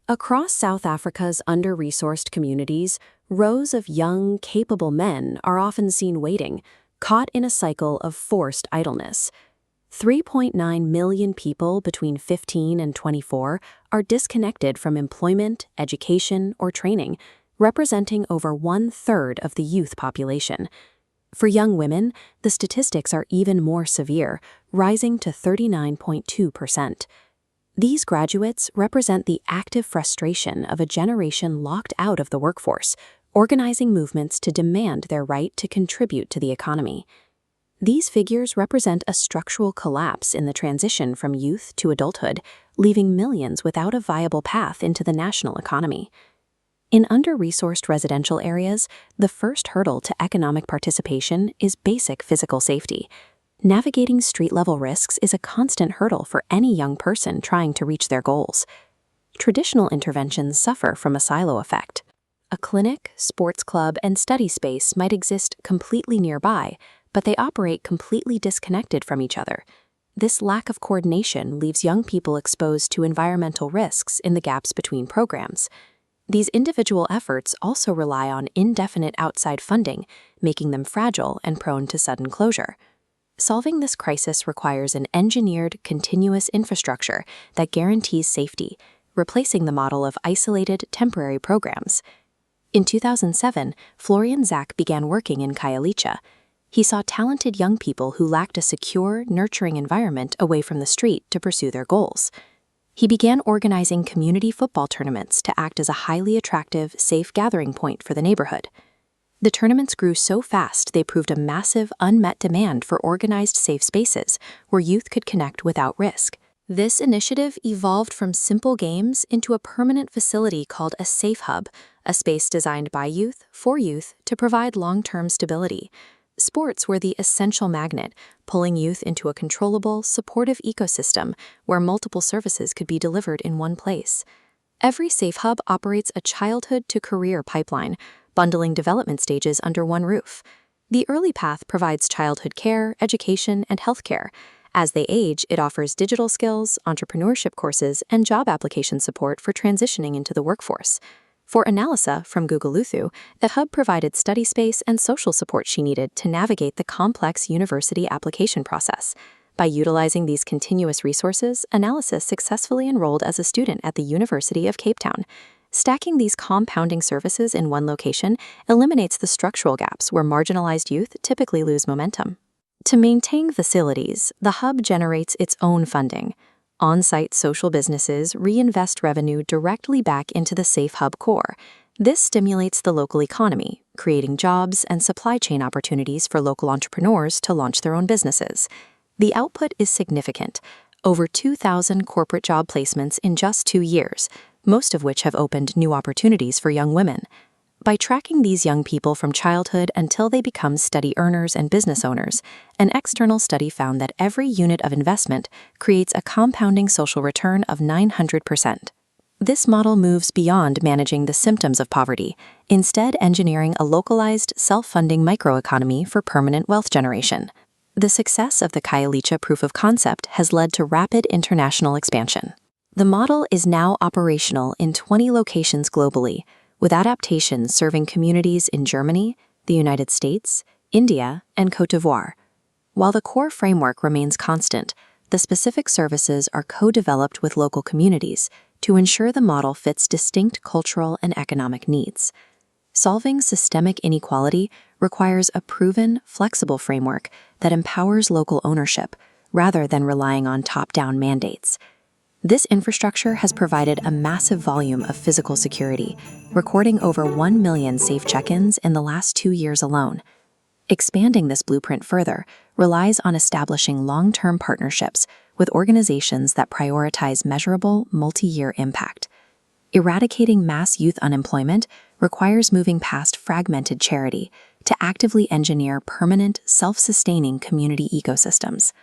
Across South Africa's under-resourced communities, rows of young, capable men are often seen waiting, caught in a cycle of forced idleness. 3.9 million people between 15 and 24 are disconnected from employment, education, or training, representing over 1/3 of the youth population. For young women, the statistics are even more severe, rising to 39.2%. These graduates represent the active frustration of a generation locked out of the workforce, organizing movements to demand their right to contribute to the economy. These figures represent a structural collapse in the transition from youth to adulthood, leaving millions without a viable path into the national economy. In under-resourced residential areas, the first hurdle to economic participation is basic physical safety. Navigating street-level risks is a constant hurdle for any young person trying to reach their goals. Traditional interventions suffer from a silo effect. A clinic, sports club, and study space might exist completely nearby, but they operate completely disconnected from each other. This lack of coordination leaves young people exposed to environmental risks in the gaps between programs. These individual efforts also rely on indefinite outside funding, making them fragile and prone to sudden closure. Solving this crisis requires an engineered, continuous infrastructure that guarantees safety, replacing the model of isolated, temporary programs. In 2007, Florian Zach began working in Khayelitsha. He saw talented young people who lacked a secure, nurturing environment away from the street to pursue their goals. He began organizing community football tournaments to act as a highly attractive, safe gathering point for the neighborhood. The tournaments grew so fast they proved a massive, unmet demand for organized safe spaces where youth could connect without risk. This initiative evolved from simple games into a permanent facility called a Safe Hub, a space designed by youth for youth to provide long-term stability. Sports were the essential magnet, pulling youth into a controllable, supportive ecosystem where multiple services could be delivered in one place. Every Safe Hub operates a childhood-to-career pipeline, bundling development stages under one roof. The early path provides childhood care, education, and healthcare. As they age, it offers digital skills, entrepreneurship courses, and job application support for transitioning into the workforce. For Analisa from Gugaluthu, the hub provided study space and social support she needed to navigate the complex university application process. By utilizing these continuous resources, Analisa successfully enrolled as a student at the University of Cape Town. Stacking these compounding services in one location eliminates the structural gaps where marginalized youth typically lose momentum. To maintain facilities, the hub generates its own funding. On-site social businesses reinvest revenue directly back into the Safe Hub core. This stimulates the local economy, creating jobs and supply chain opportunities for local entrepreneurs to launch their own businesses. The output is significant, over 2,000 corporate job placements in just 2 years, most of which have opened new opportunities for young women. By tracking these young people from childhood until they become steady earners and business owners, an external study found that every unit of investment creates a compounding social return of 900%. This model moves beyond managing the symptoms of poverty, instead engineering a localized, self-funding microeconomy for permanent wealth generation. The success of the Khayelitsha proof of concept has led to rapid international expansion. The model is now operational in 20 locations globally, with adaptations serving communities in Germany, the United States, India, and Côte d'Ivoire. While the core framework remains constant, the specific services are co-developed with local communities to ensure the model fits distinct cultural and economic needs. Solving systemic inequality requires a proven, flexible framework that empowers local ownership rather than relying on top-down mandates. This infrastructure has provided a massive volume of physical security, recording over 1 million safe check-ins in the last 2 years alone. Expanding this blueprint further relies on establishing long-term partnerships with organizations that prioritize measurable, multi-year impact. Eradicating mass youth unemployment requires moving past fragmented charity to actively engineer permanent, self-sustaining community ecosystems.